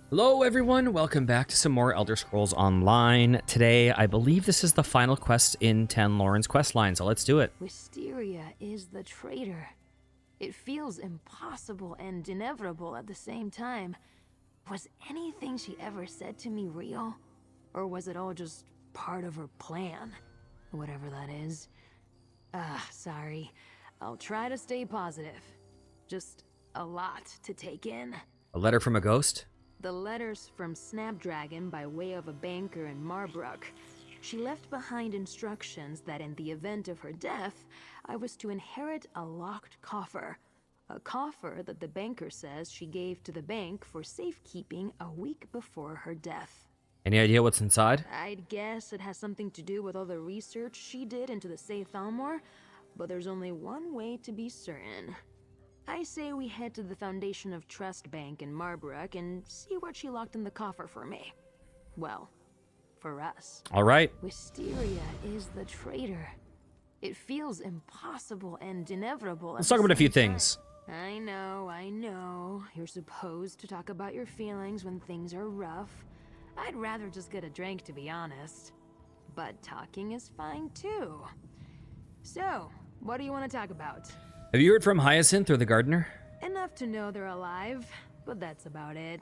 Hello everyone, welcome back to some more Elder Scrolls Online. Today, I believe this is the final quest in Ten Lauren's quest line, so let's do it. Wisteria is the traitor. It feels impossible and inevitable at the same time. Was anything she ever said to me real? Or was it all just part of her plan? Whatever that is. Sorry. I'll try to stay positive. Just a lot to take in. A letter from a ghost? The letters from Snapdragon by way of a banker in Marbrook. She left behind instructions that in the event of her death, I was to inherit a locked coffer. A coffer that the banker says she gave to the bank for safekeeping a week before her death. Any idea what's inside? I'd guess it has something to do with all the research she did into the Saith Almor, but there's only one way to be certain. I say we head to the Foundation of Trust Bank in Marbrook and see what she locked in the coffer for me. Well, for us. All right. Wisteria is the traitor. It feels impossible and inevitable. Let's talk about a few things. I know. You're supposed to talk about your feelings when things are rough. I'd rather just get a drink, to be honest. But talking is fine, too. So, what do you want to talk about? Have you heard from Hyacinth or the gardener? Enough to know they're alive, but that's about it.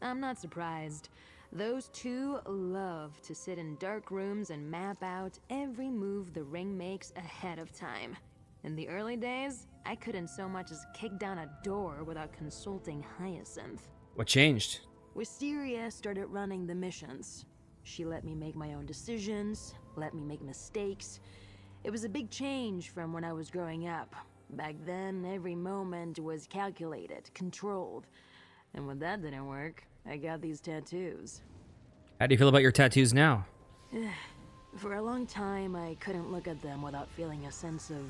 I'm not surprised. Those two love to sit in dark rooms and map out every move the ring makes ahead of time. In the early days, I couldn't so much as kick down a door without consulting Hyacinth. What changed? Wisteria started running the missions. She let me make my own decisions, let me make mistakes. It was a big change from when I was growing up. Back then, every moment was calculated, controlled. And when that didn't work, I got these tattoos. How do you feel about your tattoos now? For a long time, I couldn't look at them without feeling a sense of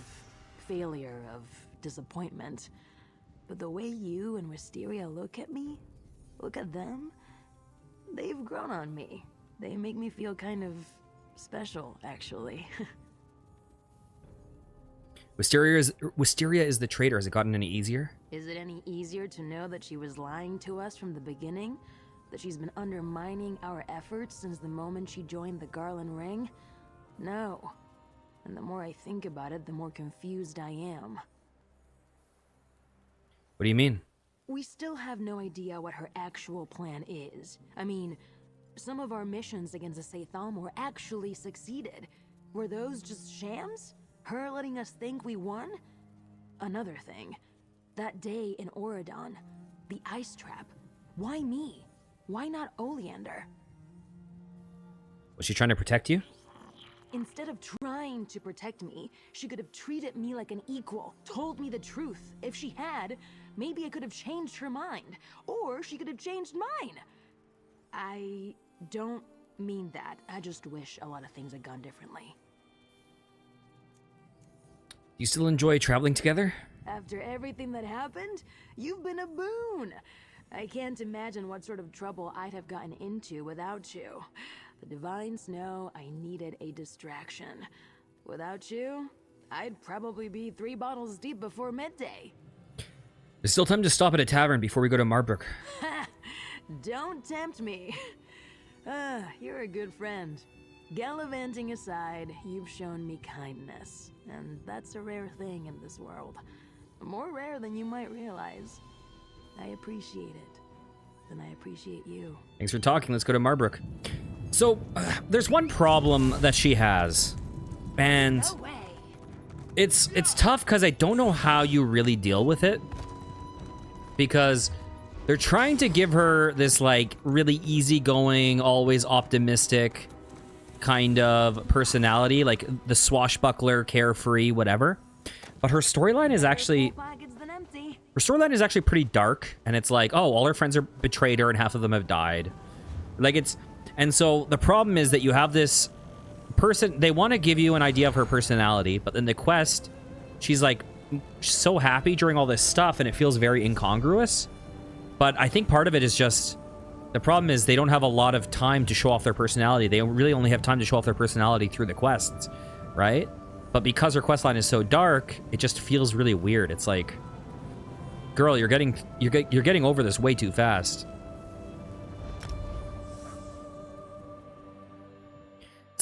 failure, of disappointment. But the way you and Wisteria look at me, look at them, they've grown on me. They make me feel kind of special, actually. Wisteria is the traitor. Has it gotten any easier? Is it any easier to know that she was lying to us from the beginning? That she's been undermining our efforts since the moment she joined the Garland Ring? No. And the more I think about it, the more confused I am. What do you mean? We still have no idea what her actual plan is. I mean, some of our missions against the Saith Almor actually succeeded. Were those just shams? Her letting us think we won? Another thing. That day in Oridon, the ice trap. Why me? Why not Oleander? Was she trying to protect you? Instead of trying to protect me, she could have treated me like an equal, told me the truth. If she had, maybe I could have changed her mind. Or she could have changed mine. I don't mean that. I just wish a lot of things had gone differently. Do you still enjoy traveling together? After everything that happened, you've been a boon. I can't imagine what sort of trouble I'd have gotten into without you. The Divines know I needed a distraction. Without you, I'd probably be 3 bottles deep before midday. There's still time to stop at a tavern before we go to Marbrook. Don't tempt me. You're a good friend. Gallivanting aside, you've shown me kindness, and that's a rare thing in this world. More rare than you might realize. I appreciate it, and I appreciate you. Thanks for talking. Let's go to Marbrook. So, there's one problem that she has, and No way. it's tough because I don't know how you really deal with it, because they're trying to give her this, like, really easygoing, always optimistic kind of personality, like the swashbuckler, carefree, whatever. But her storyline is actually pretty dark, and it's like, oh, all her friends are betrayed her and half of them have died. Like, it's, and so the problem is that you have this person, they want to give you an idea of her personality, but in the quest, she's like so happy during all this stuff, and it feels very incongruous. But I think part of it is just, the problem is they don't have a lot of time to show off their personality. They really only have time to show off their personality through the quests, right? But because her questline is so dark, it just feels really weird. It's like, girl, you're getting over this way too fast.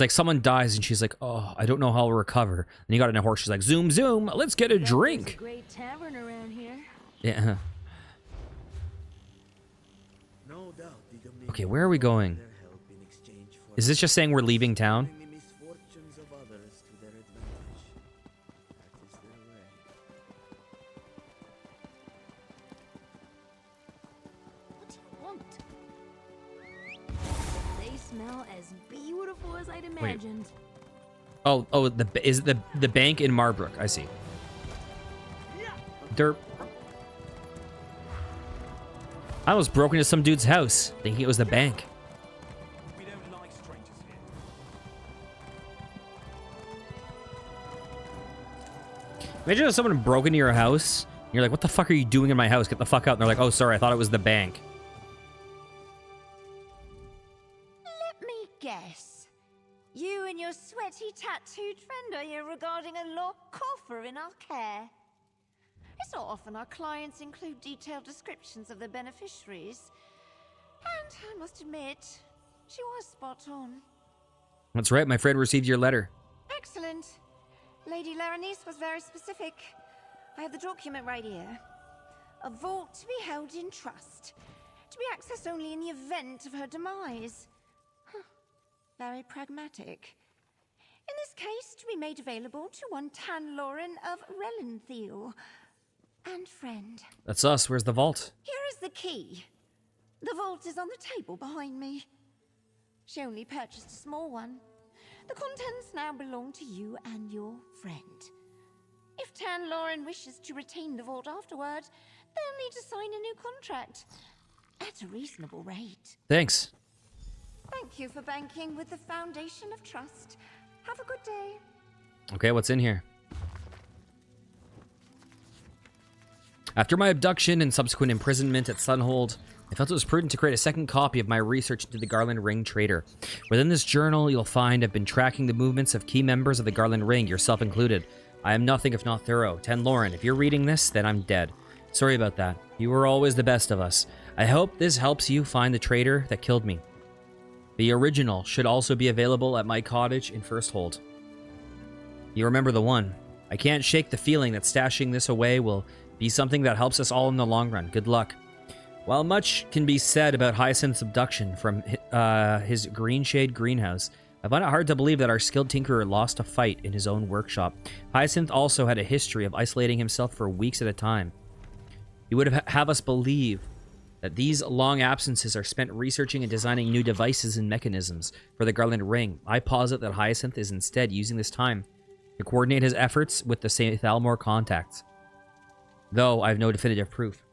It's like someone dies and she's like, oh, I don't know how I'll recover. And you got on a horse. She's like, zoom, zoom. Let's get a drink. There's a great tavern around here. Yeah. No doubt the Dominion Okay, where are we going? their help in exchange for Is this just saying we're leaving town? turning the misfortunes of others to their advantage. That is their way. What do you want? They smell as beautiful as I'd imagined. Oh, is it the bank in Marbrook? I see. Derp. I was broken into some dude's house, thinking it was the bank. We don't like strangers here. Imagine if someone broke into your house, and you're like, what the fuck are you doing in my house? Get the fuck out. And they're like, oh, sorry, I thought it was the bank. Let me guess. You and your sweaty tattooed friend are here regarding a locked coffer in our care. It's not often our clients include detailed descriptions of their beneficiaries. And I must admit, she was spot on. That's right, my friend received your letter. Excellent. Lady Laranice was very specific. I have the document right here. A vault to be held in trust. To be accessed only in the event of her demise. Huh. Very pragmatic. In this case, to be made available to one Tan Lauren of Relenthiel. And friend. That's us. Where's the vault? Here is the key. The vault is on the table behind me. She only purchased a small one. The contents now belong to you and your friend. If Tan Lauren wishes to retain the vault afterward, they'll need to sign a new contract. At a reasonable rate. Thanks. Thank you for banking with the Foundation of Trust. Have a good day. Okay, what's in here? After my abduction and subsequent imprisonment at Sunhold, I felt it was prudent to create a second copy of my research into the Garland Ring Trader. Within this journal, you'll find I've been tracking the movements of key members of the Garland Ring, yourself included. I am nothing if not thorough. Tan Lauren, if you're reading this, then I'm dead. Sorry about that. You were always the best of us. I hope this helps you find the traitor that killed me. The original should also be available at my cottage in First Hold. You remember the one. I can't shake the feeling that stashing this away will be something that helps us all in the long run. Good luck. While much can be said about Hyacinth's abduction from his Greenshade greenhouse, I find it hard to believe that our skilled tinkerer lost a fight in his own workshop. Hyacinth also had a history of isolating himself for weeks at a time. He would have us believe that these long absences are spent researching and designing new devices and mechanisms for the Garland Ring. I posit that Hyacinth is instead using this time to coordinate his efforts with the St. Thalmor contacts, though I have no definitive proof.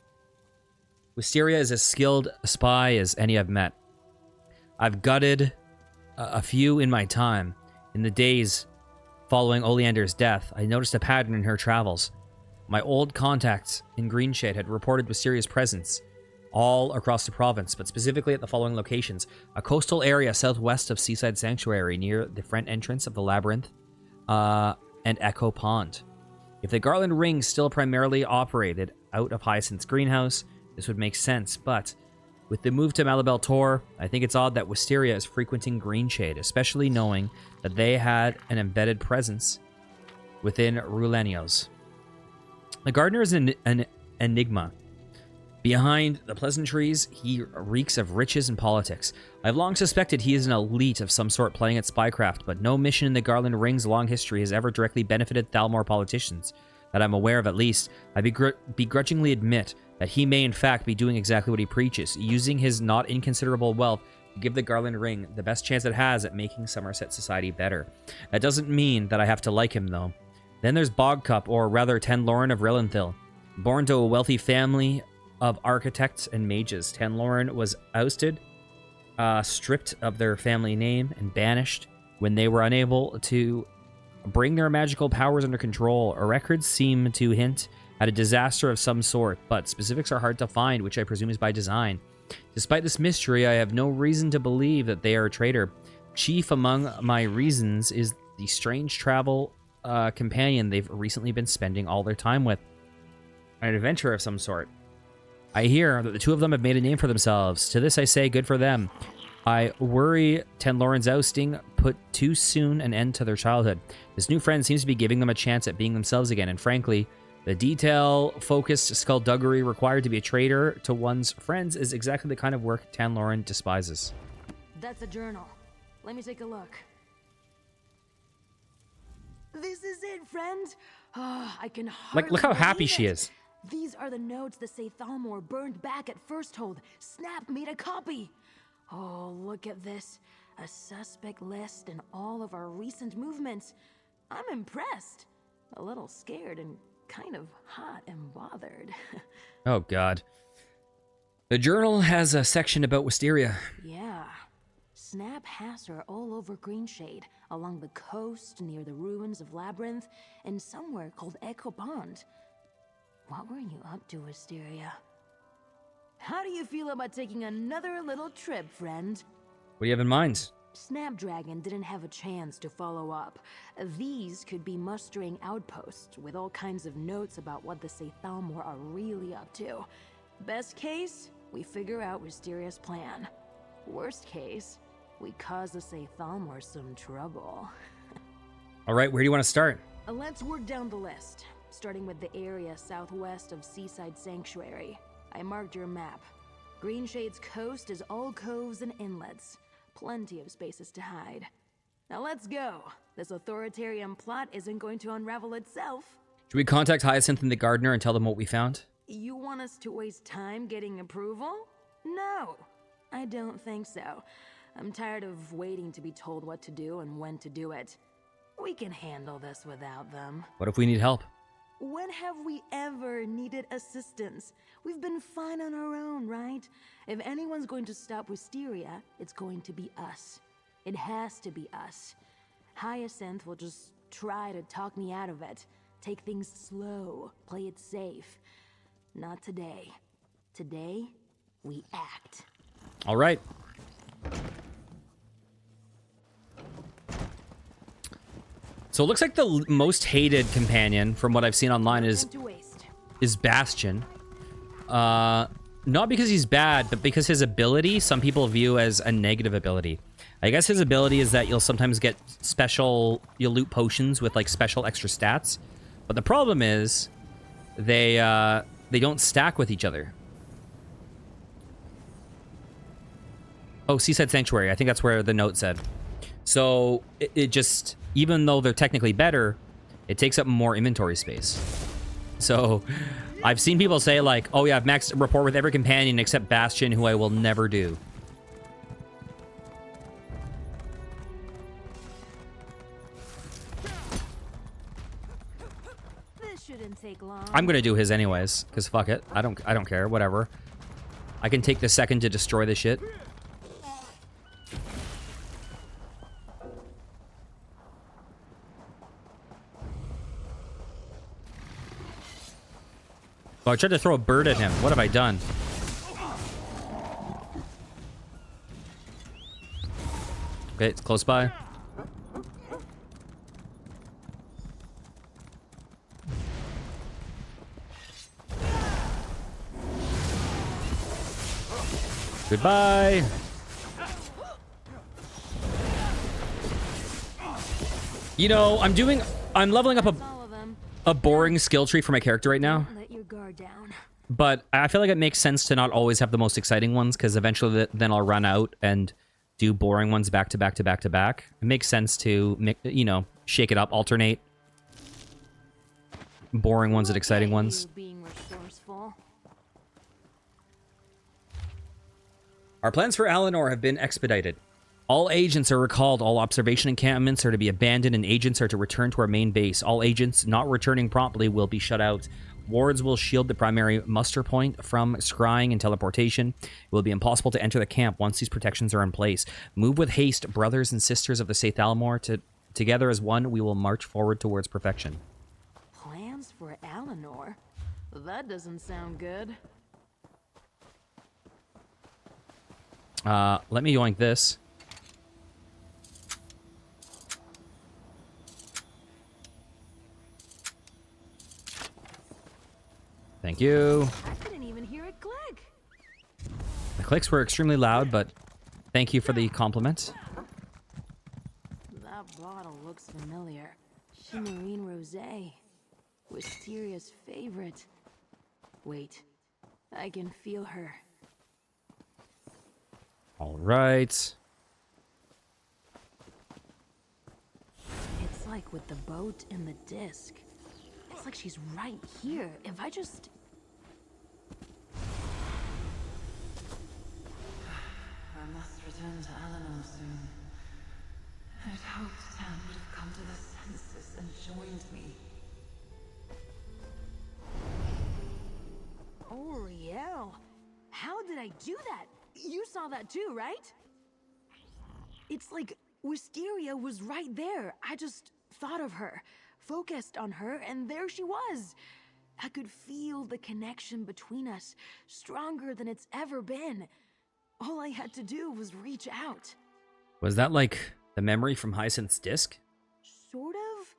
Wisteria is as skilled a spy as any I've met. I've gutted a few in my time. In the days following Oleander's death, I noticed a pattern in her travels. My old contacts in Greenshade had reported Wisteria's presence all across the province, but specifically at the following locations: a coastal area southwest of Seaside Sanctuary near the front entrance of the Labyrinth, and Echo Pond. If the Garland Ring still primarily operated out of Hyacinth's greenhouse, this would make sense, but with the move to Malabel Tor, I think it's odd that Wisteria is frequenting Greenshade, especially knowing that they had an embedded presence within Rulenios. The gardener is an enigma. Behind the pleasantries, he reeks of riches and politics. I've long suspected he is an elite of some sort playing at spycraft, but no mission in the Garland Ring's long history has ever directly benefited Thalmor politicians, that I'm aware of at least. I begrudgingly admit that he may in fact be doing exactly what he preaches, using his not inconsiderable wealth to give the Garland Ring the best chance it has at making Somerset society better. That doesn't mean that I have to like him, though. Then there's Bogcup, or rather Tan Lauren of Relenthiel. Born to a wealthy family of architects and mages, Tan Lauren was ousted, stripped of their family name, and banished when they were unable to bring their magical powers under control. Our records seem to hint at a disaster of some sort, but specifics are hard to find, which I presume is by design. Despite this mystery, I have no reason to believe that they are a traitor. Chief among my reasons is the strange travel companion they've recently been spending all their time with. An adventurer of some sort. I hear that the two of them have made a name for themselves. To this I say, good for them. I worry Tenlorin's ousting put too soon an end to their childhood. This new friend seems to be giving them a chance at being themselves again, and frankly, the detail-focused skullduggery required to be a traitor to one's friends is exactly the kind of work Tanlorin despises. That's a journal. Let me take a look. This is it, friend. I can hardly Look how happy believe she it. is. These are the notes the Say Thalmor burned back at Firsthold. Snap made a copy. Oh, look at this. A suspect list and all of our recent movements. I'm impressed. A little scared and kind of hot and bothered. Oh, God. The journal has a section about Wisteria. Yeah. Snap has her all over Greenshade, along the coast, near the ruins of Labyrinth, and somewhere called Echo Pond. What were you up to, Wisteria? How do you feel about taking another little trip, friend? What do you have in mind? Snapdragon didn't have a chance to follow up. These could be mustering outposts with all kinds of notes about what the Say Thalmor are really up to. Best case, we figure out Wisteria's plan. Worst case, we cause the Say Thalmor some trouble. All right, where do you want to start? Let's work down the list, starting with the area southwest of Seaside Sanctuary. I marked your map. Greenshade's coast is all coves and inlets. Plenty of spaces to hide. Now let's go. This authoritarian plot isn't going to unravel itself. Should we contact Hyacinth and the gardener and tell them what we found? You want us to waste time getting approval? No, I don't think so. I'm tired of waiting to be told what to do and when to do it. We can handle this without them. What if we need help? When have we ever needed assistance? We've been fine on our own, right? If anyone's going to stop Wisteria, it's going to be us. It has to be us. Hyacinth will just try to talk me out of it. Take things slow, play it safe. Not today. Today, we act. All right. So it looks like the most hated companion from what I've seen online is Bastion. Not because he's bad, but because his ability, some people view as a negative ability. I guess his ability is that you'll sometimes get you'll loot potions with like special extra stats. But the problem is they don't stack with each other. Oh, Seaside Sanctuary. I think that's where the note said. So it just, even though they're technically better, it takes up more inventory space. So I've seen people say like, oh yeah, I've maxed rapport with every companion except Bastion, who I will never do. This shouldn't take long. I'm gonna do his anyways, because fuck it. I don't care, whatever. I can take the second to destroy this shit. Oh, I tried to throw a bird at him. What have I done? Okay, it's close by. Goodbye. You know, I'm leveling up a boring skill tree for my character right now. Let your guard down. But I feel like it makes sense to not always have the most exciting ones, because eventually then I'll run out and do boring ones back to back to back to back. It makes sense to, you know, shake it up, alternate boring ones and exciting ones. Being resourceful. Our plans for Alinor have been expedited. All agents are recalled, all observation encampments are to be abandoned, and agents are to return to our main base. All agents not returning promptly will be shut out. Wards will shield the primary muster point from scrying and teleportation. It will be impossible to enter the camp once these protections are in place. Move with haste, brothers and sisters of the Say Thalmor. Together as one, we will march forward towards perfection. Plans for Alinor? That doesn't sound good. Let me yoink this. Thank you. I couldn't even hear it click. The clicks were extremely loud, but Thank you for the compliment. That bottle looks familiar. Shimmering rosé. Wisteria's favorite. Wait, I can feel her. All right. It's like with the boat and the disc. It's like she's right here. If I just... I must return to Eleanor soon. I'd hoped Tan would have come to the senses and joined me. Oh, Riel. How did I do that? You saw that too, right? It's like Wisteria was right there. I just thought of her, focused on her, and there she was. I could feel the connection between us, stronger than it's ever been. All I had to do was reach out. Was that like the memory from Hyacinth's disc? Sort of,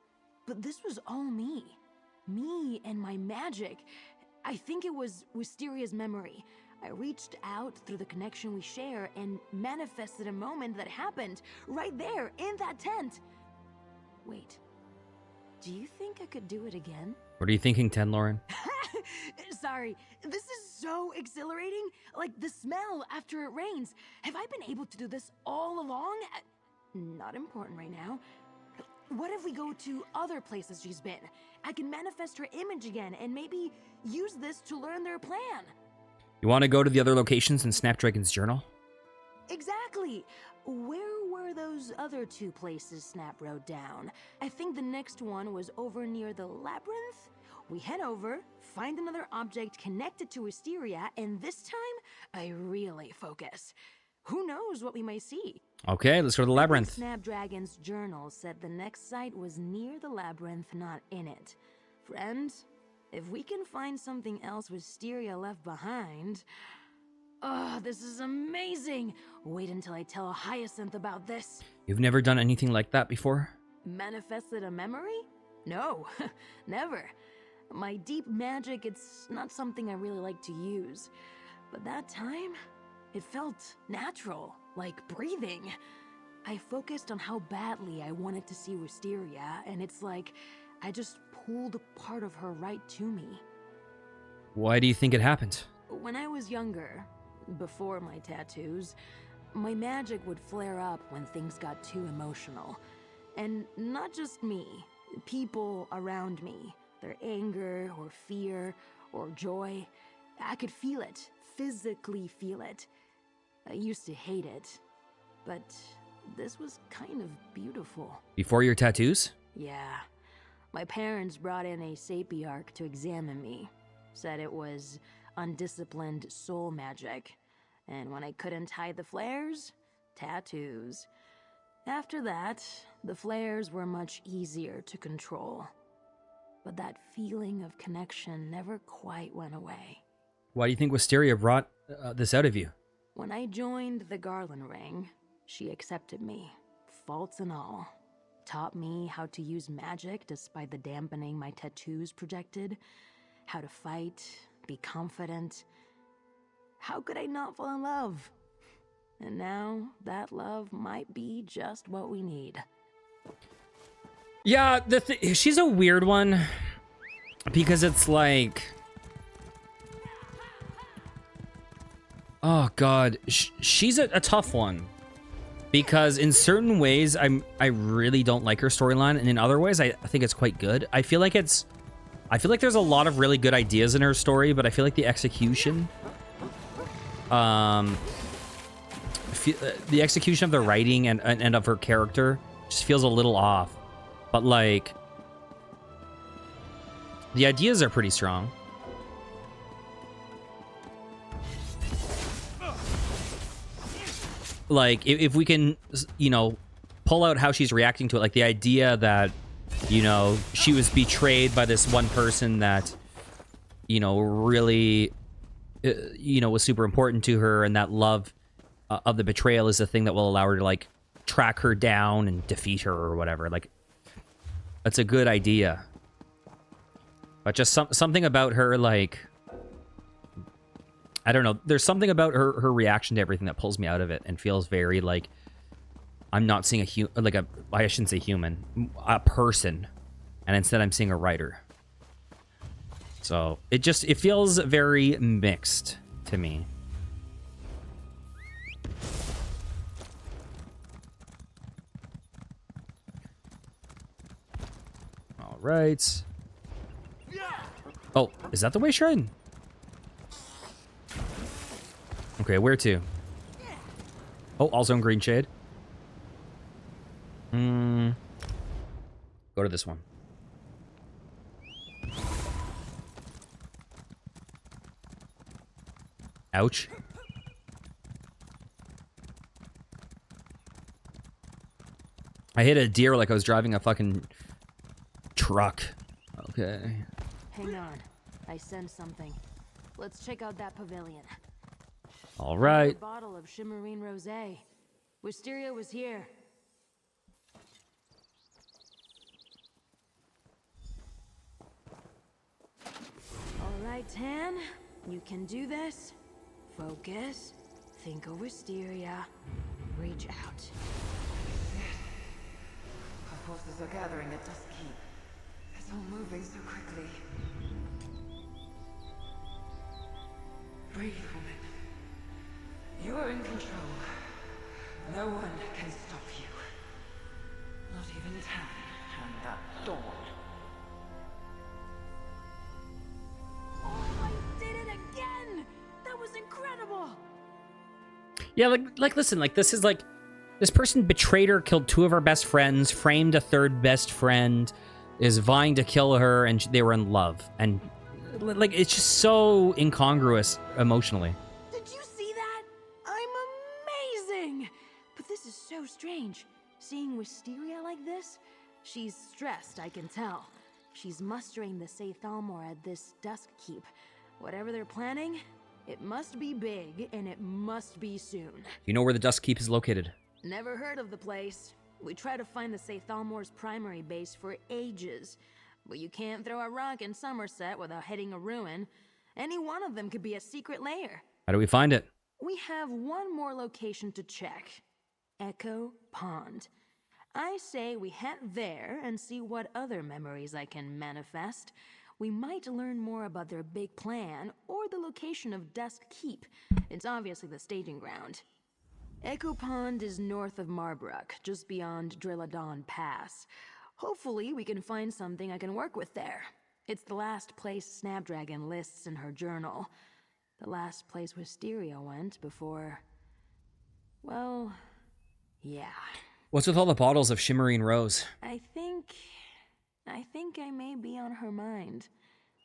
but this was all me. Me and my magic. I think it was Wisteria's memory. I reached out through the connection we share and manifested a moment that happened right there in that tent. Wait, do you think I could do it again? What are you thinking, Tenloren? Sorry, this is so exhilarating. Like the smell after it rains. Have I been able to do this all along? Not important right now. What if we go to other places she's been? I can manifest her image again and maybe use this to learn their plan. You want to go to the other locations in Snapdragon's journal? Exactly. Where were those other two places Snap wrote down? I think the next one was over near the labyrinth. We head over, find another object connected to Wisteria, and this time, I really focus. Who knows what we may see? Okay, let's go to the labyrinth. Snapdragon's journal said the next site was near the labyrinth, not in it. Friend, if we can find something else Wisteria left behind... Oh, this is amazing! Wait until I tell Hyacinth about this. You've never done anything like that before? Manifested a memory? No, never. My deep magic, it's not something I really like to use. But that time, it felt natural, like breathing. I focused on how badly I wanted to see Wisteria, and it's like I just pulled a part of her right to me. Why do you think it happened? When I was younger, before my tattoos, my magic would flare up when things got too emotional. And not just me, people around me, their anger or fear or joy, I could feel it, physically feel it. I used to hate it, but this was kind of beautiful. Before your tattoos? Yeah. My parents brought in a sapiarch to examine me. Said it was undisciplined soul magic. And when I couldn't hide the flares, tattoos. After that, the flares were much easier to control. But that feeling of connection never quite went away. Why do you think Wisteria brought this out of you? When I joined the Garland Ring, she accepted me, faults and all. Taught me how to use magic despite the dampening my tattoos projected. How to fight, be confident. How could I not fall in love? And now, that love might be just what we need. Yeah, she's a weird one. Because it's like... Oh, God. She's a tough one. Because in certain ways, I really don't like her storyline. And in other ways, I think it's quite good. I feel like there's a lot of really good ideas in her story, but I feel like the execution... the execution of the writing and of her character just feels a little off. But, like... the ideas are pretty strong. Like, if we can, you know, pull out how she's reacting to it, like the idea that, you know, she was betrayed by this one person that, you know, really, you know, was super important to her, and that love of the betrayal is the thing that will allow her to, like, track her down and defeat her or whatever. Like, that's a good idea. But just something about her, like, I don't know. There's something about her reaction to everything that pulls me out of it and feels very like I'm not seeing I shouldn't say human, a person, and instead I'm seeing a writer. So it feels very mixed to me. All right. Oh, is that the way shrine? Okay, where to? Oh, also in green shade. Go to this one. Ouch. I hit a deer like I was driving a fucking truck. Okay. Hang on. I sense something. Let's check out that pavilion. All right. A bottle of Shimmerine Rosé. Wisteria was here. All right, Tan. You can do this. Focus. Think of Wisteria. Reach out. Our forces are gathering at Duskkeep. It's all moving so quickly. Breathe, woman. You are in control. No one can stop you. Not even Tan and that dawn. Oh, I did it again! That was incredible! Yeah, listen, this is like, this person betrayed her, killed two of her best friends, framed a third best friend, is vying to kill her, and they were in love. And, like, it's just so incongruous emotionally. Did you see that? I'm amazing! But this is so strange. Seeing Wisteria like this? She's stressed, I can tell. She's mustering the Saythalmor at this Duskkeep. Whatever they're planning, it must be big, and it must be soon. You know where the Duskkeep is located? Never heard of the place. We tried to find the Saythalmor's primary base for ages. But you can't throw a rock in Somerset without hitting a ruin. Any one of them could be a secret lair. How do we find it? We have one more location to check. Echo Pond. I say we head there and see what other memories I can manifest. We might learn more about their big plan or the location of Duskkeep. It's obviously the staging ground. Echo Pond is north of Marbrook, just beyond Drilladon Pass. Hopefully we can find something I can work with there. It's the last place Snapdragon lists in her journal. The last place Wisteria went before... well, yeah. What's with all the bottles of Shimmerine Rose? I think I may be on her mind.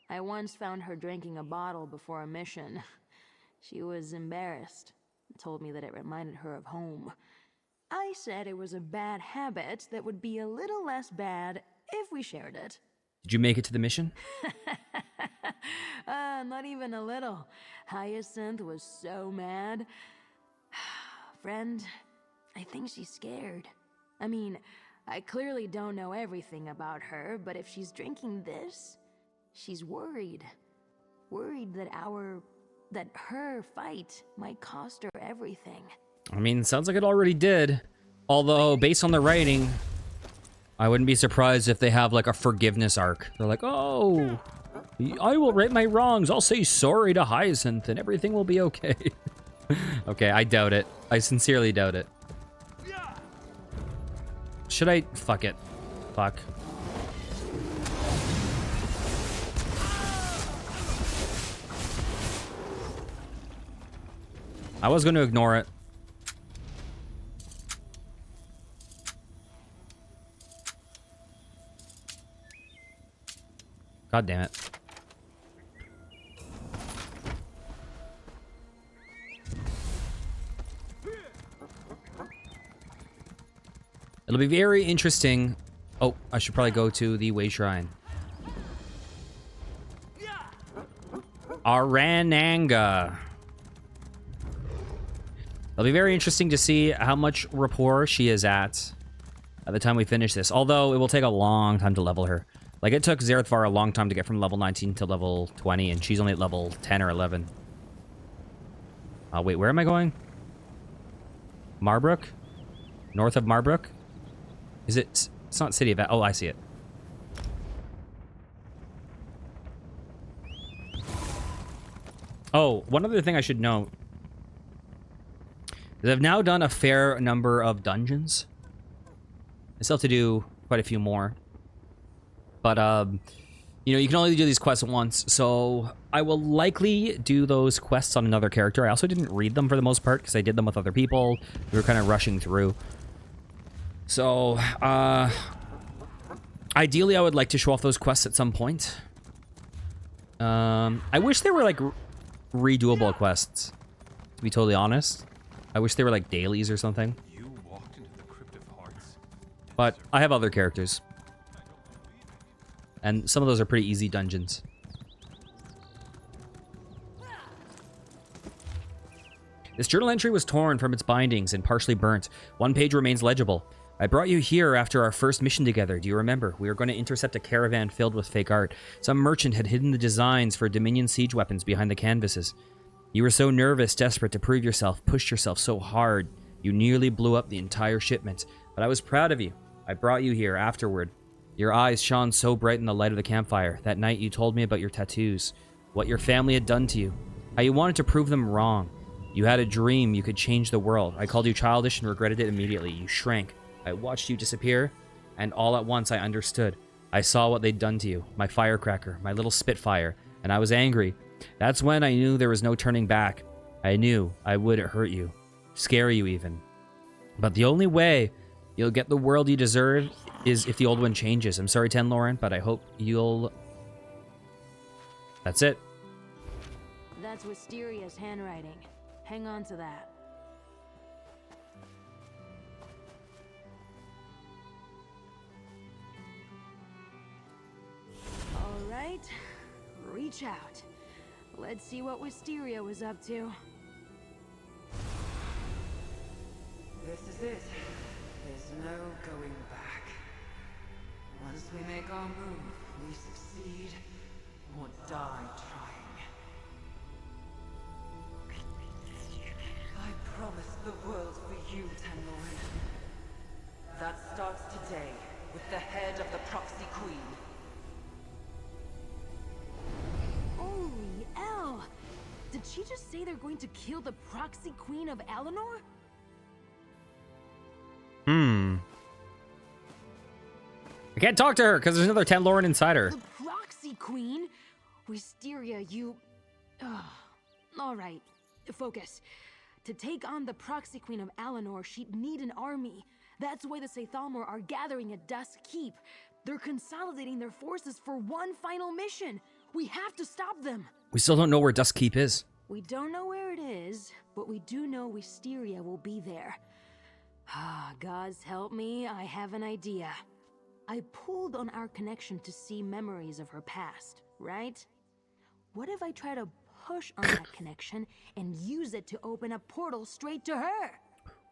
I once found her drinking a bottle before a mission. She was embarrassed. Told me that it reminded her of home. I said it was a bad habit that would be a little less bad if we shared it. Did you make it to the mission? Not even a little. Hyacinth was so mad. Friend, I think she's scared. I mean, I clearly don't know everything about her, but if she's drinking this, she's worried. Worried that her fight might cost her everything. I mean, sounds like it already did. Although, based on the writing, I wouldn't be surprised if they have like a forgiveness arc. They're like, oh, I will right my wrongs. I'll say sorry to Hyacinth and everything will be okay. Okay, I doubt it. I sincerely doubt it. Should I? Fuck it. Fuck. I was going to ignore it. God damn it. It'll be very interesting. Oh, I should probably go to the Way Shrine. Arananga. It'll be very interesting to see how much rapport she is at the time we finish this. Although, it will take a long time to level her. Like, it took Zerethvar a long time to get from level 19 to level 20, and she's only at level 10 or 11. Wait, where am I going? Marbrook? North of Marbrook? Is it... It's not City of... Oh, I see it. Oh, one other thing I should note is I've now done a fair number of dungeons. I still have to do quite a few more. But, you know, you can only do these quests once, so I will likely do those quests on another character. I also didn't read them for the most part because I did them with other people. We were kind of rushing through. So, ideally, I would like to show off those quests at some point. I wish they were, like, redoable quests, to be totally honest. I wish they were, like, dailies or something. You walked into the Crypt of Hearts. But I have other characters. And some of those are pretty easy dungeons. This journal entry was torn from its bindings and partially burnt. One page remains legible. I brought you here after our first mission together. Do you remember? We were going to intercept a caravan filled with fake art. Some merchant had hidden the designs for Dominion siege weapons behind the canvases. You were so nervous, desperate to prove yourself, pushed yourself so hard. You nearly blew up the entire shipment. But I was proud of you. I brought you here afterward. Your eyes shone so bright in the light of the campfire. That night you told me about your tattoos, what your family had done to you, how you wanted to prove them wrong. You had a dream you could change the world. I called you childish and regretted it immediately. You shrank. I watched you disappear, and all at once I understood. I saw what they'd done to you, my firecracker, my little spitfire, and I was angry. That's when I knew there was no turning back. I knew I would hurt you, scare you even. But the only way you'll get the world you deserve is if the old one changes. I'm sorry, Ten Lauren, but I hope you'll... That's it. That's Wisteria's handwriting. Hang on to that. All right, reach out. Let's see what Wisteria was up to. This is it. There's no going back. Once we make our move, we succeed or die trying. I promised the world for you, Tenlorin. That starts today with the head of the Proxy Queen. Holy L! Did she just say they're going to kill the Proxy Queen of Alinor? I can't talk to her because there's another Ten Lauren inside her. The Proxy Queen? Wisteria, you... All right, focus. To take on the Proxy Queen of Alinor, she'd need an army. That's why the Sathalmor are gathering at Dusk Keep. They're consolidating their forces for one final mission. We have to stop them. We still don't know where Dusk Keep is. We don't know where it is, but we do know Wisteria will be there. Ah, gods help me, I have an idea. I pulled on our connection to see memories of her past, right? What if I try to push on that connection and use it to open a portal straight to her?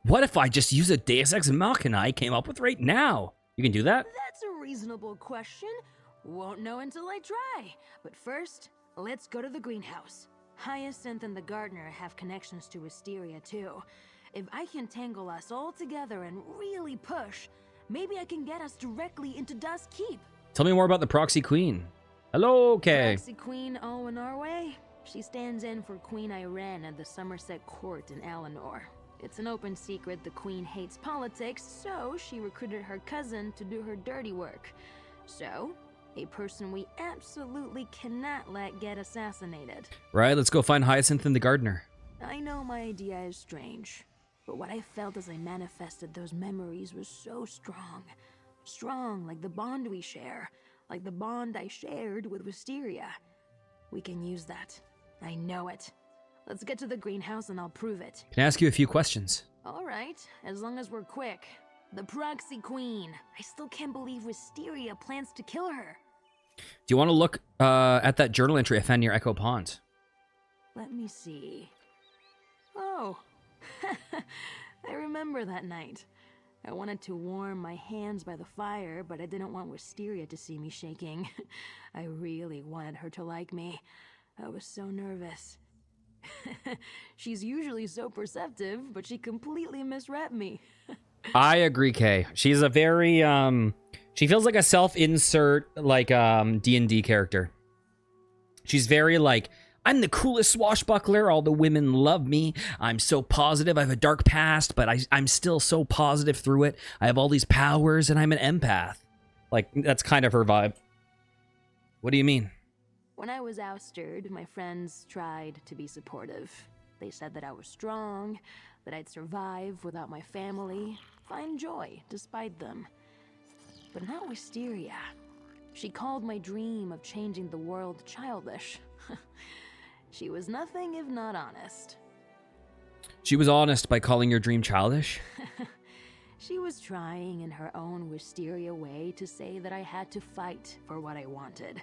What if I just use a Deus Ex Machina I came up with right now? You can do that? That's a reasonable question. Won't know until I try. But first, let's go to the greenhouse. Hyacinth and the gardener have connections to Wisteria too. If I can tangle us all together and really push, maybe I can get us directly into Dusk Keep. Tell me more about the Proxy Queen. Hello, okay. Proxy Queen Owen Arway? She stands in for Queen Irene at the Somerset Court in Alinor. It's an open secret the Queen hates politics, so she recruited her cousin to do her dirty work. So, a person we absolutely cannot let get assassinated. Right, let's go find Hyacinth and the gardener. I know my idea is strange, but what I felt as I manifested those memories was so strong. Strong like the bond we share, like the bond I shared with Wisteria. We can use that. I know it. Let's get to the greenhouse and I'll prove it. Can I ask you a few questions? All right, as long as we're quick. The Proxy Queen. I still can't believe Wisteria plans to kill her. Do you want to look at that journal entry I found near Echo Pond? Let me see. Oh, I remember that night. I wanted to warm my hands by the fire, but I didn't want Wisteria to see me shaking. I really wanted her to like me. I was so nervous. She's usually so perceptive, but she completely misread me. I agree, Kay. She's a very she feels like a self-insert like D&D character. She's very like, I'm the coolest swashbuckler, all the women love me. I'm so positive. I have a dark past, but I'm still so positive through it. I have all these powers and I'm an empath. Like, that's kind of her vibe. What do you mean? When I was ousted, my friends tried to be supportive. They said that I was strong, that I'd survive without my family, find joy despite them. But not Wisteria. She called my dream of changing the world childish. She was nothing if not honest. She was honest by calling your dream childish? She was trying in her own Wisteria way to say that I had to fight for what I wanted,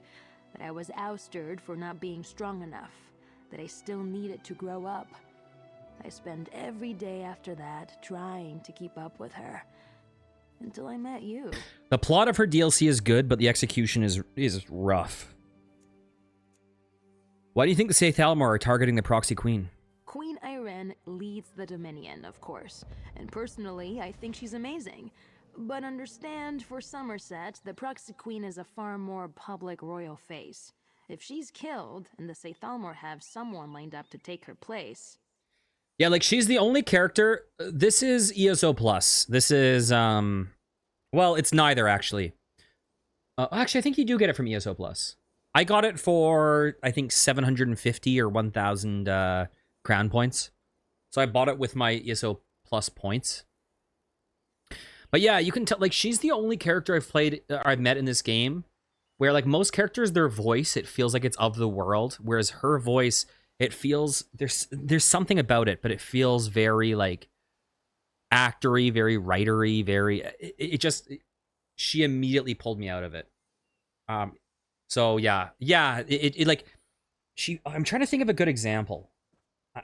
that I was ousted for not being strong enough, that I still needed to grow up. I spent every day after that trying to keep up with her, until I met you. The plot of her DLC is good, but the execution is rough. Why do you think the Saythalmor are targeting the Proxy Queen? Queen Irene leads the Dominion, of course, and personally, I think she's amazing. But understand, for Somerset, the Proxy Queen is a far more public royal face. If she's killed, and the Saythalmor have someone lined up to take her place... Yeah, like, she's the only character... This is ESO Plus. This is, well, it's neither, actually. Actually, I think you do get it from ESO Plus. I got it for, I think, 750 or 1,000 crown points. So I bought it with my ESO Plus points. But yeah, you can tell, like, she's the only character I've met in this game where, like, most characters, their voice, it feels like it's of the world, whereas her voice, it feels, there's something about it, but it feels very, like, actory, very writery, very, it just, she immediately pulled me out of it. So yeah, it like, I'm trying to think of a good example.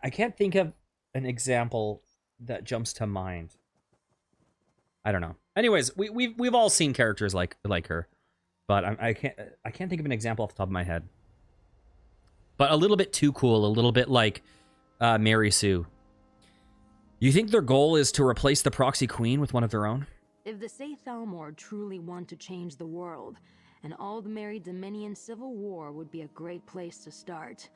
I can't think of an example that jumps to mind. I don't know. Anyways, we've all seen characters like her, but I can't think of an example off the top of my head. But a little bit too cool, a little bit like Mary Sue. You think their goal is to replace the Proxy Queen with one of their own? If the Saythalmor truly want to change the world, an all-Mary Dominion civil war would be a great place to start.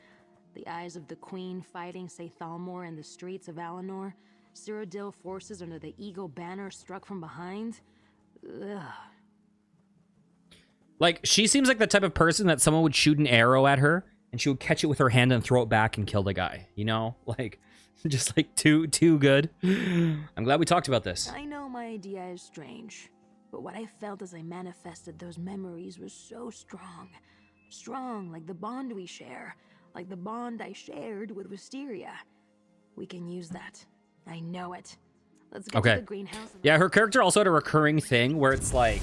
The eyes of the Queen fighting Saythalmor in the streets of Alinor, Cyrodiil forces under the Eagle banner struck from behind. Ugh. Like, she seems like the type of person that someone would shoot an arrow at her, and she would catch it with her hand and throw it back and kill the guy. You know? Like, just like too good. I'm glad we talked about this. I know my idea is strange, but what I felt as I manifested those memories was so strong. Strong, like the bond we share. Like the bond I shared with Wisteria. We can use that. I know it. Let's get to the greenhouse. Yeah, her character also had a recurring thing where it's like...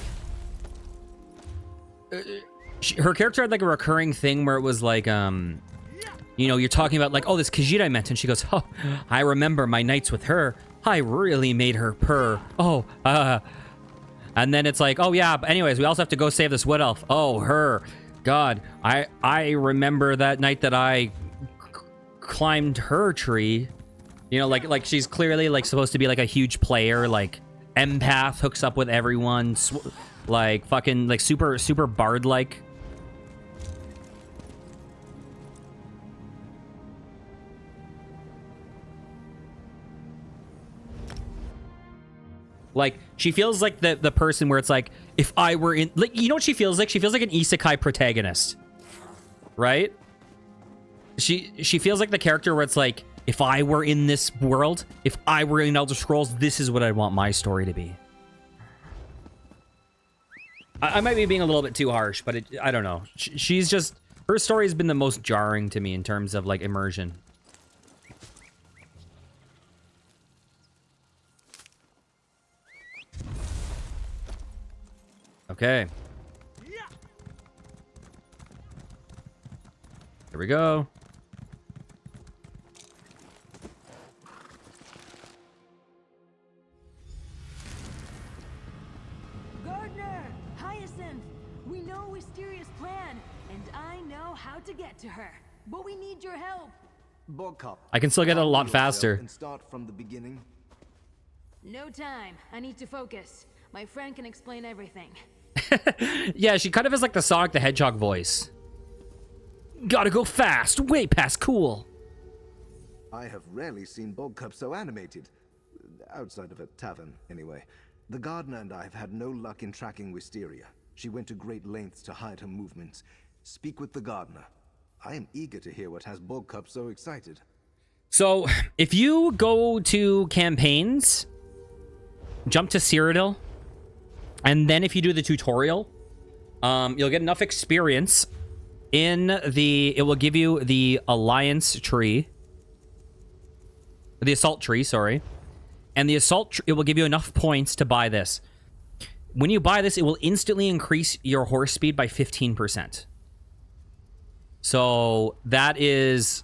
her character had like a recurring thing where it was like, you know, you're talking about like, oh, this Khajiit I met, and she goes, oh, I remember my nights with her. I really made her purr. Oh, and then it's like, oh yeah, but anyways, we also have to go save this wood elf. Oh, her. God, I remember that night that I climbed her tree. You know, like she's clearly like supposed to be like a huge player, like empath, hooks up with everyone, like fucking like super bard like. Like, she feels like the person where it's like, if I were in... Like, you know what she feels like? She feels like an isekai protagonist. Right? She feels like the character where it's like, if I were in this world, if I were in Elder Scrolls, this is what I'd want my story to be. I might be being a little bit too harsh, but I don't know. She's just... Her story has been the most jarring to me in terms of, like, immersion. Okay. Here we go. Gardner! Hyacinth! We know Wisteria's plan, and I know how to get to her. But we need your help. I can still get it a lot faster. And start from the beginning. No time. I need to focus. My friend can explain everything. Yeah, she kind of has like the Sonic the Hedgehog voice. Gotta go fast, way past cool. I have rarely seen Bogcup so animated. Outside of a tavern, anyway. The gardener and I have had no luck in tracking Wisteria. She went to great lengths to hide her movements. Speak with the gardener. I am eager to hear what has Bogcup so excited. So, if you go to campaigns, jump to Cyrodiil, and then if you do the tutorial, you'll get enough experience in the... It will give you the Alliance tree. The Assault tree, sorry. And the Assault... It will give you enough points to buy this. When you buy this, it will instantly increase your horse speed by 15%. So, that is...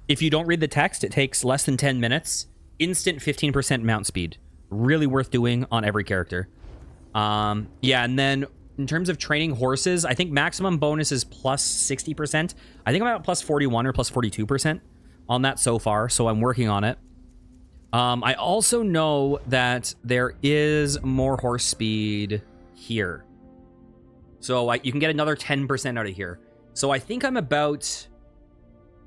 If you don't read the text, it takes less than 10 minutes. Instant 15% mount speed. Really worth doing on every character. Yeah, and then in terms of training horses, I think maximum bonus is plus 60%. I think I'm at plus 41 or plus 42% on that so far, so I'm working on it. I also know that there is more horse speed here. So you can get another 10% out of here. So I think I'm about...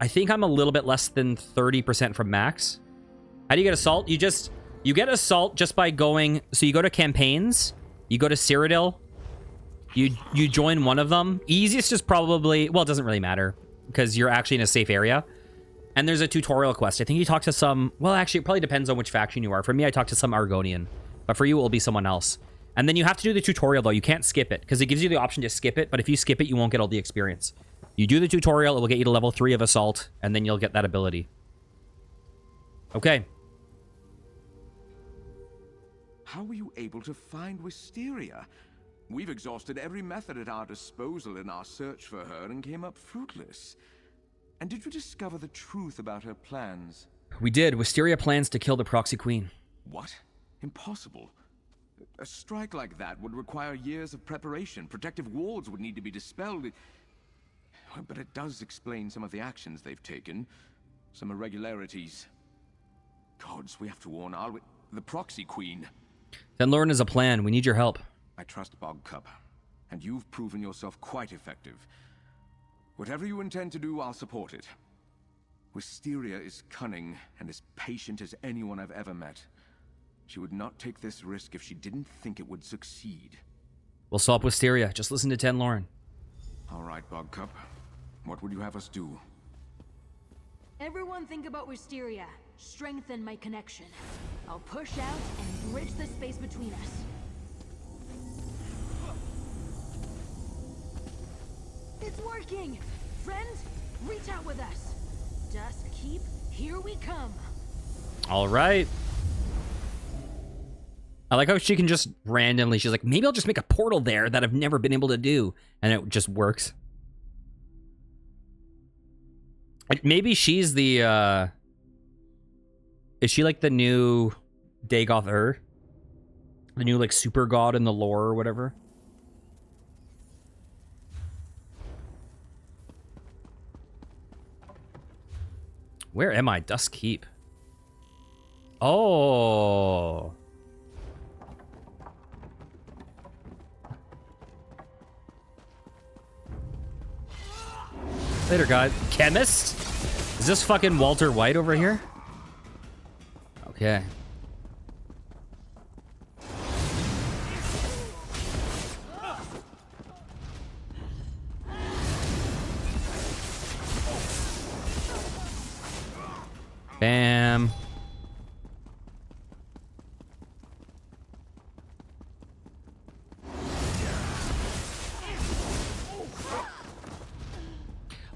I think I'm a little bit less than 30% from max. How do you get Assault? You get Assault just by going... So you go to campaigns, you go to Cyrodiil, you join one of them. Easiest is probably... Well, it doesn't really matter because you're actually in a safe area. And there's a tutorial quest. I think you talk to some... Well, actually, it probably depends on which faction you are. For me, I talk to some Argonian. But for you, it will be someone else. And then you have to do the tutorial, though. You can't skip it because it gives you the option to skip it. But if you skip it, you won't get all the experience. You do the tutorial, it will get you to level 3 of Assault, and then you'll get that ability. Okay. How were you able to find Wisteria? We've exhausted every method at our disposal in our search for her and came up fruitless. And did you discover the truth about her plans? We did. Wisteria plans to kill the Proxy Queen. What? Impossible. A strike like that would require years of preparation. Protective walls would need to be dispelled. But it does explain some of the actions they've taken. Some irregularities. Gods, we have to warn the Proxy Queen. Then Lauren is a plan. We need your help. I trust Bogcup, and you've proven yourself quite effective. Whatever you intend to do, I'll support it. Wisteria is cunning and as patient as anyone I've ever met. She would not take this risk if she didn't think it would succeed. We'll stop Wisteria. Just listen to Ten Lauren. All right, Bogcup. What would you have us do? Everyone think about Wisteria. Strengthen my connection. I'll push out and bridge the space between us. It's working! Friend, reach out with us. Dusk Keep, here we come. All right. I like how she can just randomly, she's like, maybe I'll just make a portal there that I've never been able to do. And it just works. Maybe she's the, is she like the new Dagoth Ur? The new like super god in the lore or whatever? Where am I? Dusk Keep. Oh. Later, guys. Chemist? Is this fucking Walter White over here? Okay. Bam.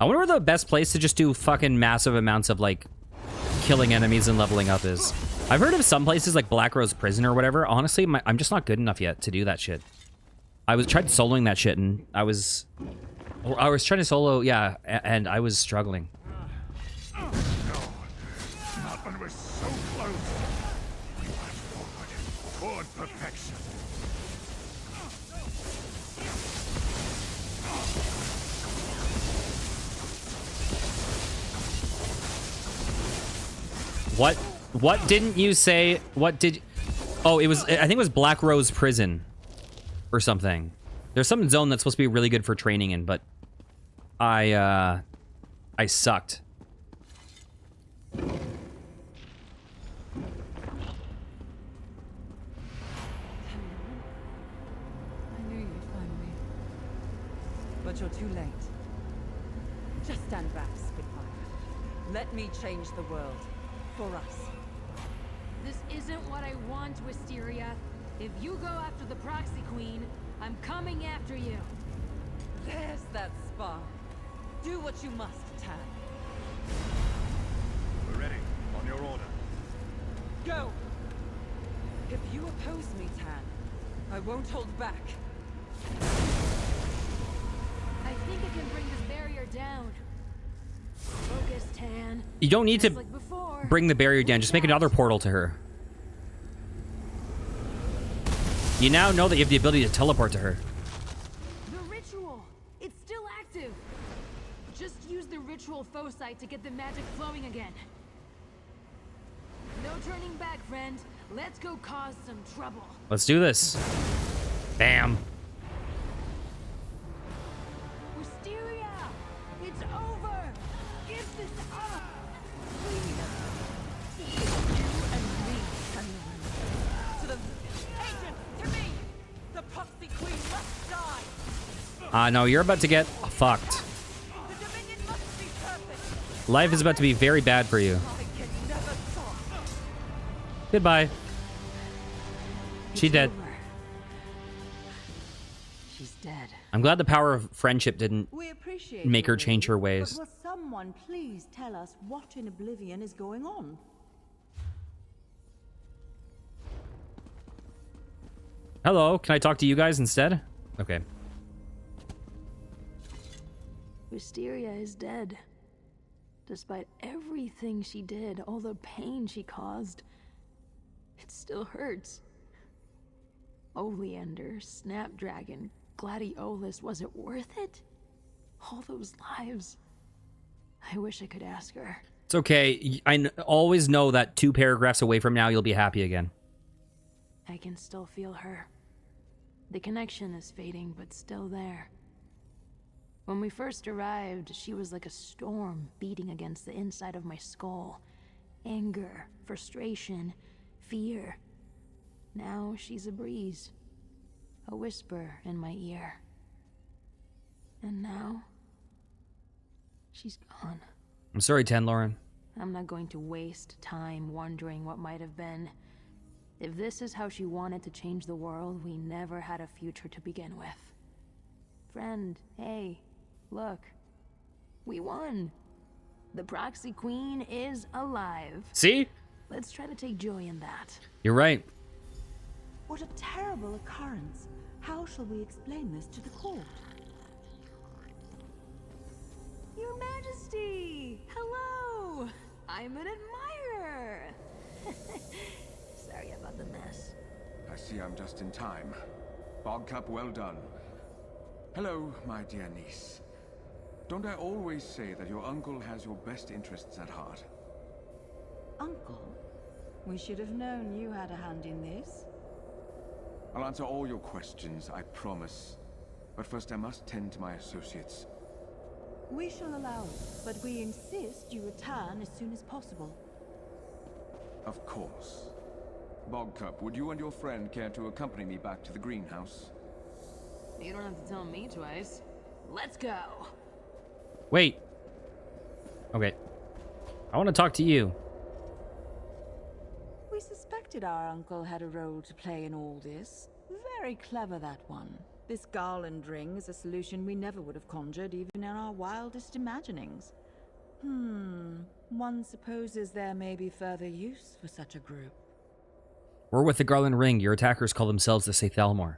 I wonder where the best place to just do fucking massive amounts of, like, killing enemies and leveling up is. I've heard of some places like Black Rose Prison or whatever. Honestly, I'm just not good enough yet to do that shit. I tried soloing that shit, and I was trying to solo, yeah, and I was struggling. Not when we're so close. We march forward toward perfection. What didn't you say? What did... Oh, it was... I think it was Black Rose Prison. Or something. There's some zone that's supposed to be really good for training in, but... I sucked. I knew you'd find me. But you're too late. Just stand back, Spitfire. Let me change the world. For us. This isn't what I want, Wisteria. If you go after the Proxy Queen, I'm coming after you. There's that spark. Do what you must, Tan. We're ready. On your order. Go! If you oppose me, Tan, I won't hold back. I think I can bring this barrier down. Focus, Tan. You don't need to Just like before. bring the barrier down. Just make another portal to her. You now know that you have the ability to teleport to her. The ritual. It's still active. Just use the ritual foci to get the magic flowing again. No turning back, friend. Let's go cause some trouble. Let's do this. Bam. Wisteria! It's over! Give this up! Please! You and me can run. To the agent, to me! The Proxy Queen must die! No, you're about to get fucked. The Dominion must be perfect! Life is about to be very bad for you. I can never stop! Goodbye. She dead. Over. She's dead. I'm glad the power of friendship didn't We appreciate make her your change her leave, ways. But will someone please tell us what in Oblivion is going on? Hello, can I talk to you guys instead? Okay. Wisteria is dead. Despite everything she did, all the pain she caused, it still hurts. Oleander, Snapdragon, Gladiolus, was it worth it? All those lives. I wish I could ask her. It's okay. Always know that 2 paragraphs away from now, you'll be happy again. I can still feel her. The connection is fading, but still there. When we first arrived, she was like a storm beating against the inside of my skull. Anger, frustration, fear. Now she's a breeze. A whisper in my ear. And now, she's gone. I'm sorry, Tenloren. I'm not going to waste time wondering what might have been. If this is how she wanted to change the world, we never had a future to begin with. Friend, hey, look. We won. The Proxy Queen is alive. See? Let's try to take joy in that. You're right. What a terrible occurrence. How shall we explain this to the court? Your Majesty! Hello! I'm an admirer! Sorry about the mess. I see I'm just in time. Bogcup, well done. Hello, my dear niece. Don't I always say that your uncle has your best interests at heart? Uncle? We should have known you had a hand in this. I'll answer all your questions, I promise. But first I must tend to my associates. We shall allow it, but we insist you return as soon as possible. Of course. Bogcup, would you and your friend care to accompany me back to the greenhouse? You don't have to tell me twice. Let's go! Wait. Okay. I want to talk to you. We suspected our uncle had a role to play in all this. Very clever, that one. This garland ring is a solution we never would have conjured even in our wildest imaginings. One supposes there may be further use for such a group. We're with the Garland Ring. Your attackers call themselves the Sathalmor.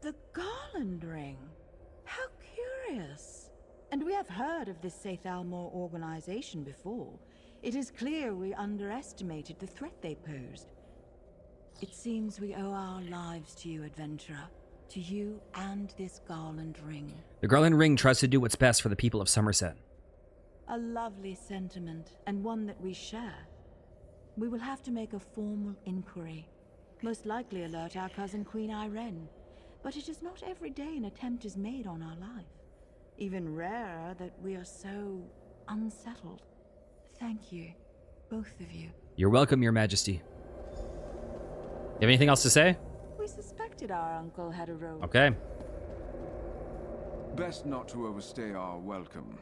The garland ring? How curious. And we have heard of this Sathalmor organization before. It is clear we underestimated the threat they posed. It seems we owe our lives to you, adventurer. To you and this garland ring. The Garland Ring tries to do what's best for the people of Somerset. A lovely sentiment, and one that we share. We will have to make a formal inquiry. Most likely alert our cousin Queen Irene. But it is not every day an attempt is made on our life. Even rarer that we are so unsettled. Thank you, both of you. You're welcome, Your Majesty. You have anything else to say? We suspected our uncle had a role. Okay. Best not to overstay our welcome.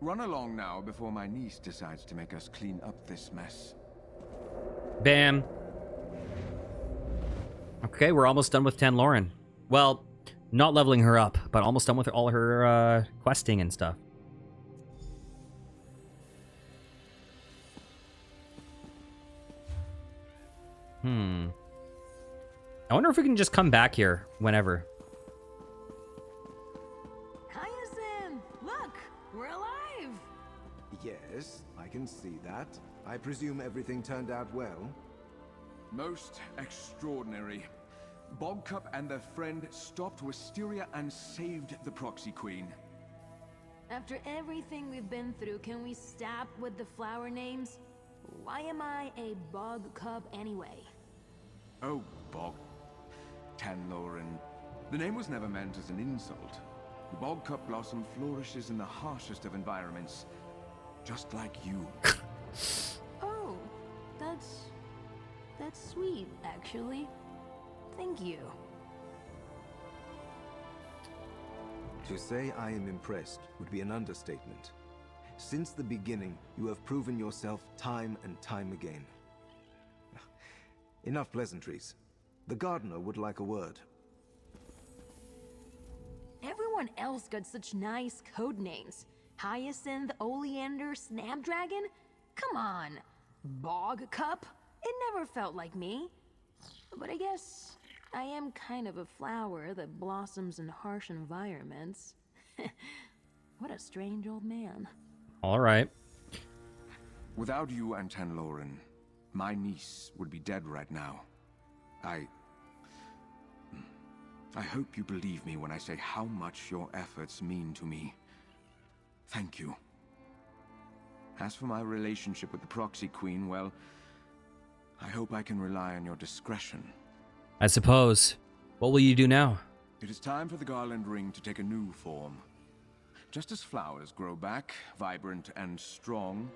Run along now before my niece decides to make us clean up this mess. Bam. Okay, we're almost done with Tanloran. Well, not leveling her up, but almost done with all her questing and stuff. I wonder if we can just come back here whenever. Hyacinth! Look! We're alive! Yes, I can see that. I presume everything turned out well. Most extraordinary. Bogcup and their friend stopped Wisteria and saved the Proxy Queen. After everything we've been through, can we stop with the flower names? Why am I a bog cub anyway? Oh, Bog. Tanloran. The name was never meant as an insult. Bogcup blossom flourishes in the harshest of environments. Just like you. Oh, that's sweet, actually. Thank you. To say I am impressed would be an understatement. Since the beginning, you have proven yourself time and time again. Enough pleasantries. The gardener would like a word. Everyone else got such nice code names. Hyacinth, Oleander, Snapdragon? Come on. Bog Cup? It never felt like me. But I guess I am kind of a flower that blossoms in harsh environments. What a strange old man. All right. Without you and Tanloran, my niece would be dead right now. I hope you believe me when I say how much your efforts mean to me. Thank you. As for my relationship with the Proxy Queen, well, I hope I can rely on your discretion. I suppose. What will you do now? It is time for the Garland Ring to take a new form. Just as flowers grow back, vibrant and strong,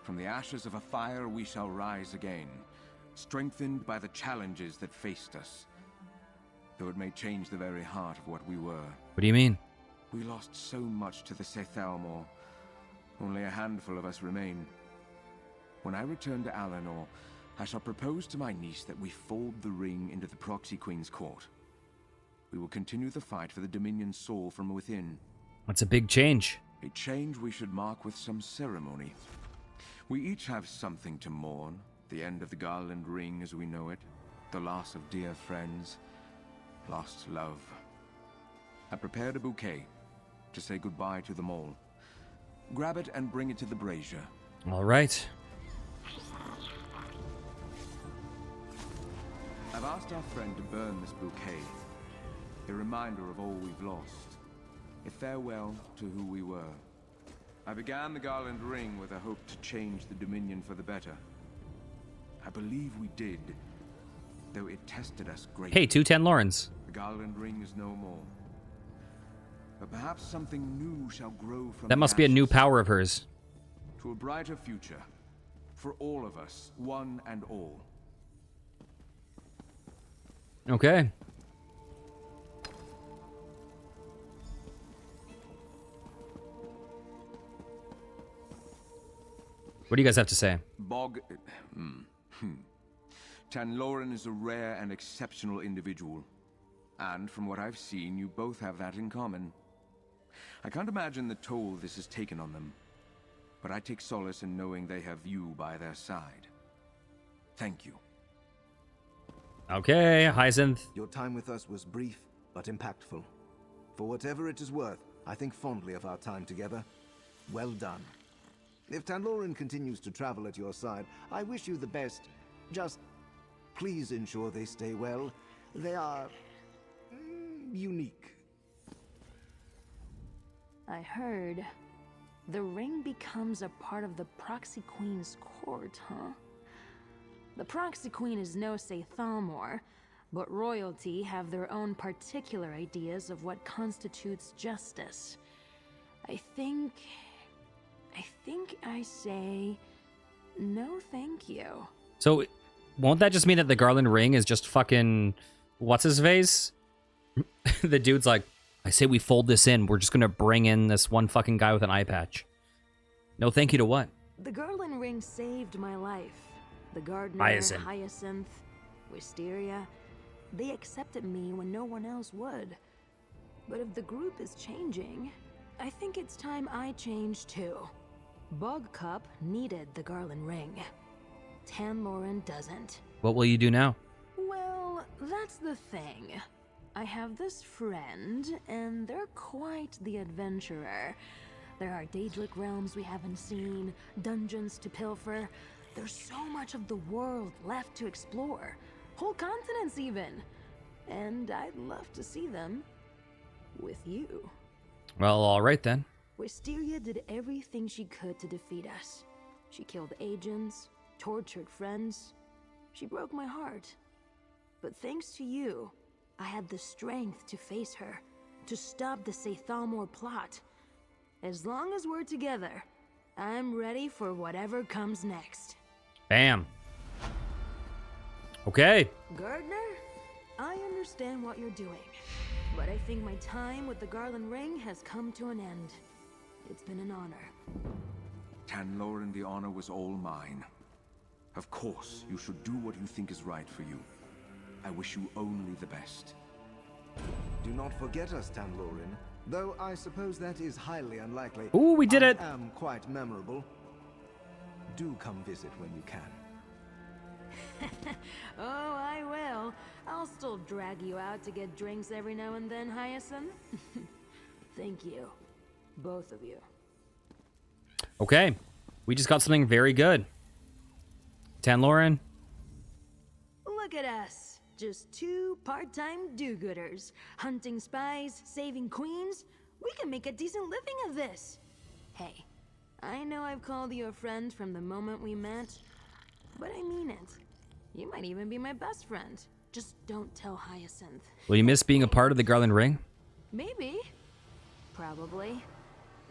from the ashes of a fire we shall rise again, strengthened by the challenges that faced us. Though it may change the very heart of what we were. What do you mean? We lost so much to the Sethalmor. Only a handful of us remain. When I return to Alinor, I shall propose to my niece that we fold the ring into the Proxy Queen's court. We will continue the fight for the Dominion's soul from within. That's a big change. A change we should mark with some ceremony. We each have something to mourn. The end of the Garland Ring as we know it. The loss of dear friends. Lost love. I prepared a bouquet to say goodbye to them all. Grab it and bring it to the brazier. All right. I've asked our friend to burn this bouquet. A reminder of all we've lost. A farewell to who we were. I began the Garland Ring with a hope to change the Dominion for the better. I believe we did, though it tested us greatly. Hey, 210 Lawrence. The Garland Ring is no more. But perhaps something new shall grow from That must be a new power of hers. to a brighter future. For all of us, one and all. Okay. What do you guys have to say? Tanloran is a rare and exceptional individual. And from what I've seen, you both have that in common. I can't imagine the toll this has taken on them. But I take solace in knowing they have you by their side. Thank you. Okay, Hyacinth. Your time with us was brief, but impactful. For whatever it is worth, I think fondly of our time together. Well done. If Tanloran continues to travel at your side, I wish you the best. Just please ensure they stay well. They are unique. I heard the ring becomes a part of the Proxy Queen's court, huh? The Proxy Queen is no Sathalmor, but royalty have their own particular ideas of what constitutes justice. I think I say no thank you. So, won't that just mean that the Garland Ring is just fucking... What's his face? The dude's like, I say we fold this in. We're just gonna bring in this one fucking guy with an eye patch. No thank you to what? The Garland Ring saved my life. The gardener, Hyacinth, Wisteria, they accepted me when no one else would. But if the group is changing, I think it's time I change too. Bogcup needed the Garland Ring. Tanloran doesn't. What will you do now? Well, that's the thing. I have this friend, and they're quite the adventurer. There are Daedric realms we haven't seen, dungeons to pilfer. There's so much of the world left to explore. Whole continents even. And I'd love to see them with you. Well, all right then. Wisteria did everything she could to defeat us. She killed agents, tortured friends. She broke my heart. But thanks to you, I had the strength to face her, to stop the Sathalmor plot. As long as we're together, I'm ready for whatever comes next. Bam. Okay. Gardener, I understand what you're doing, but I think my time with the Garland Ring has come to an end. It's been an honor. Tanloran, the honor was all mine. Of course, you should do what you think is right for you. I wish you only the best. Do not forget us, Tanloran. Though I suppose that is highly unlikely. Ooh, we did it! I am quite memorable. Do come visit when you can. Oh, I will. I'll still drag you out to get drinks every now and then, Hyacinth. Thank you. Both of you. Okay. We just got something very good. Tanloran. Look at us. Just two part-time do-gooders. Hunting spies, saving queens. We can make a decent living of this. Hey, I know I've called you a friend from the moment we met, but I mean it. You might even be my best friend. Just don't tell Hyacinth. Will you miss being a part of the Garland Ring? Maybe. Probably.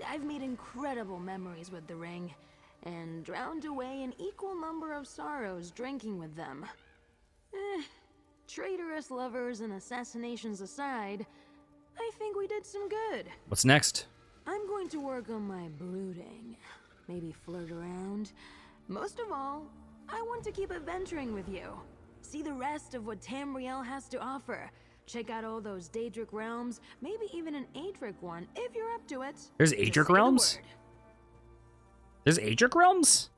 I've made incredible memories with the ring, and drowned away an equal number of sorrows drinking with them. Traitorous lovers and assassinations aside, I think we did some good. What's next? I'm going to work on my brooding. Maybe flirt around. Most of all, I want to keep adventuring with you. See the rest of what Tamriel has to offer. Check out all those Daedric realms, maybe even an Aedric one, if you're up to it. There's Just Aedric say the realms? word. There's Aedric realms?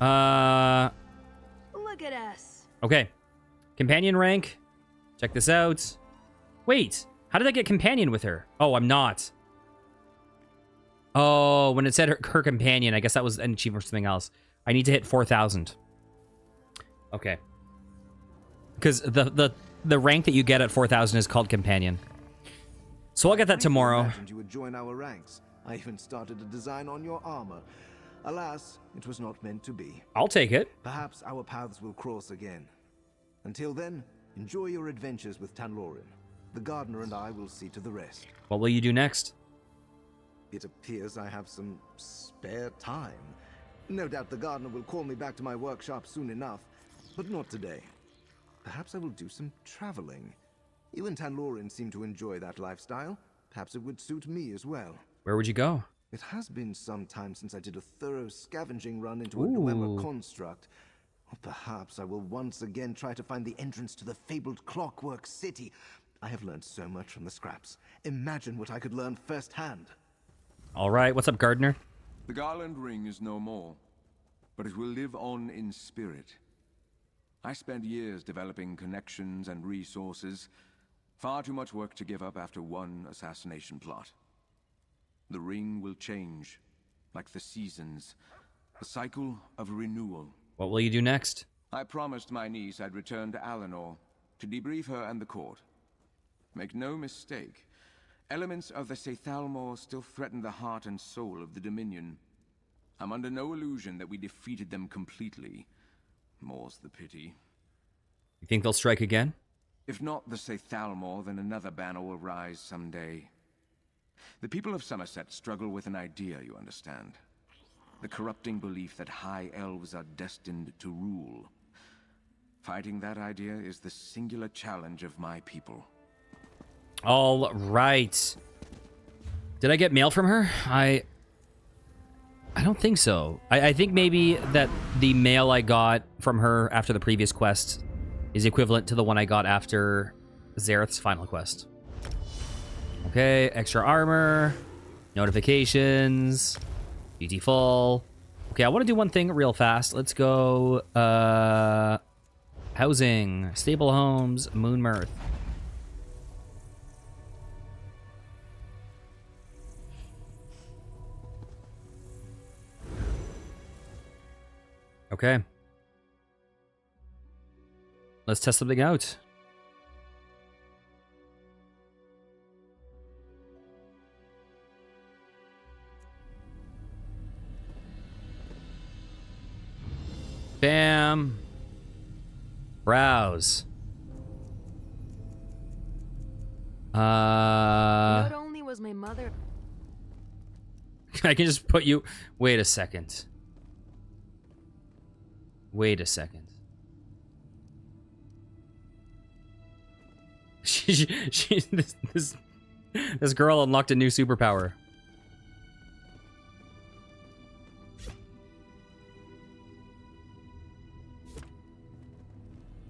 Look at us. Okay. Companion rank. Check this out. Wait. How did I get companion with her? Oh, I'm not. Oh, when it said her companion, I guess that was an achievement for something else. I need to hit 4,000. Okay. Because the rank that you get at 4,000 is called companion. So I'll get that tomorrow. I imagined you would join our ranks. I even started a design on your armor. Alas, it was not meant to be. I'll take it. Perhaps our paths will cross again. Until then, enjoy your adventures with Tanloran. The gardener and I will see to the rest. What will you do next? It appears I have some spare time. No doubt the gardener will call me back to my workshop soon enough, but not today. Perhaps I will do some traveling. You and Tanloran seem to enjoy that lifestyle. Perhaps it would suit me as well. Where would you go? It has been some time since I did a thorough scavenging run into a Dwemer construct. Or perhaps I will once again try to find the entrance to the fabled Clockwork City. I have learned so much from the scraps. Imagine what I could learn firsthand. All right. What's up, Gardener? The Garland Ring is no more, but it will live on in spirit. I spent years developing connections and resources. Far too much work to give up after one assassination plot. The ring will change, like the seasons. A cycle of renewal. What will you do next? I promised my niece I'd return to Alinor to debrief her and the court. Make no mistake, elements of the Sathalmor still threaten the heart and soul of the Dominion. I'm under no illusion that we defeated them completely. More's the pity. You think they'll strike again? If not the Sethalmor, then another banner will rise someday. The people of Somerset struggle with an idea, you understand. The corrupting belief that high elves are destined to rule. Fighting that idea is the singular challenge of my people. All right. Did I get mail from her? I don't think so. I think maybe that the mail I got from her after the previous quest is equivalent to the one I got after Zareth's final quest. Okay, extra armor, notifications, GT full. Okay, I want to do one thing real fast. Let's go, housing, stable homes, Moonmirth. Okay. Let's test something out. Bam. Browse. Not only was my mother... I can just put you... Wait a second. Wait a second. This girl unlocked a new superpower.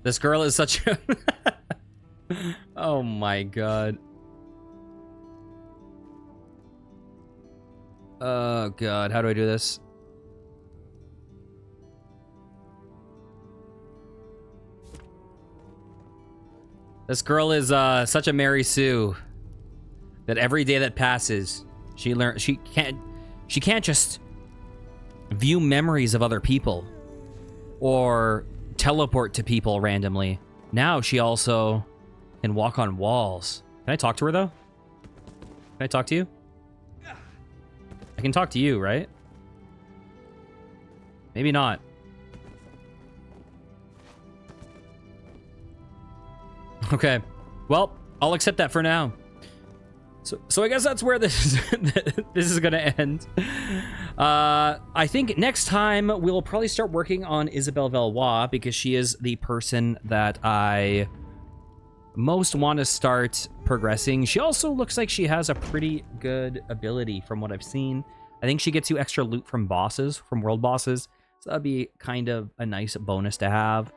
This girl is such a... Oh my god. Oh god, how do I do this? This girl is such a Mary Sue that every day that passes, she can't just view memories of other people or teleport to people randomly. Now she also can walk on walls. Can I talk to her though? Can I talk to you? I can talk to you, right? Maybe not. Okay, well, I'll accept that for now. So I guess that's where this this is gonna end. I think next time we'll probably start working on Isabelle Valois because she is the person that I most want to start progressing. She also looks like she has a pretty good ability from what I've seen. I think she gets you extra loot from bosses, from world bosses. So that'd be kind of a nice bonus to have.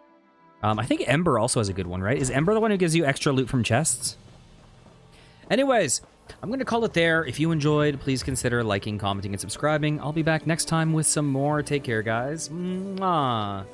I think Ember also has a good one, right? Is Ember the one who gives you extra loot from chests? Anyways, I'm going to call it there. If you enjoyed, please consider liking, commenting, and subscribing. I'll be back next time with some more. Take care, guys. Mwah.